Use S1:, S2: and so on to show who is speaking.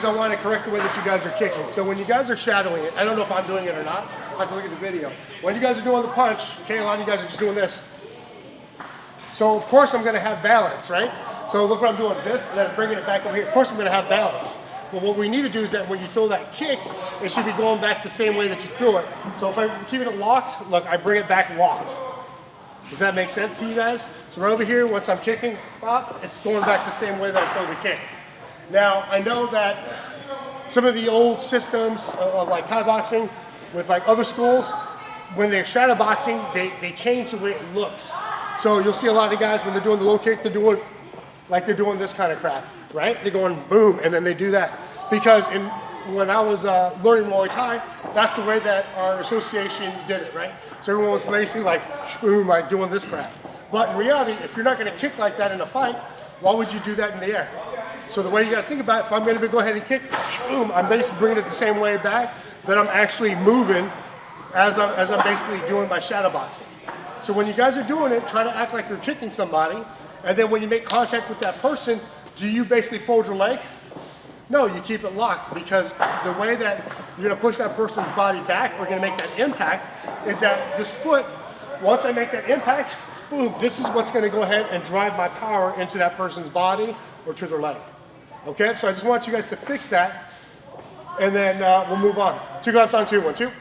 S1: I want to correct the way that you guys are kicking. So when you guys are shadowing it, I don't know if I'm doing it or not. I have to look at the video. When you guys are doing the punch, okay, a lot of you guys are just doing this. So of course I'm going to have balance, right? So look what I'm doing, this, and then I'm bringing it back over here. Of course I'm going to have balance. But what we need to do is that when you throw that kick, it should be going back the same way that you threw it. So if I'm keeping it locked, look, I bring it back locked. Does that make sense to you guys? So right over here, once I'm kicking, pop, it's going back the same way that I throw the kick. Now, I know that some of the old systems of like Thai boxing with like other schools, when they're shadow boxing, they change the way it looks. So you'll see a lot of guys when they're doing the low kick, they're doing this kind of crap, right? They're going boom, and then they do that. Because when I was learning Muay Thai, that's the way that our association did it, right? So everyone was basically like, boom, like doing this crap. But in reality, if you're not going to kick like that in a fight, why would you do that in the air? So the way you got to think about it, if I'm going to go ahead and kick, boom, I'm basically bringing it the same way back that I'm actually moving as I'm basically doing my shadow boxing. So when you guys are doing it, try to act like you're kicking somebody, and then when you make contact with that person, do you basically fold your leg? No, you keep it locked, because the way that you're going to push that person's body back or going to make that impact is that this foot, once I make that impact, boom, this is what's going to go ahead and drive my power into that person's body or to their leg. Okay, so I just want you guys to fix that, and then we'll move on. 2 gloves on 2, 1, 2.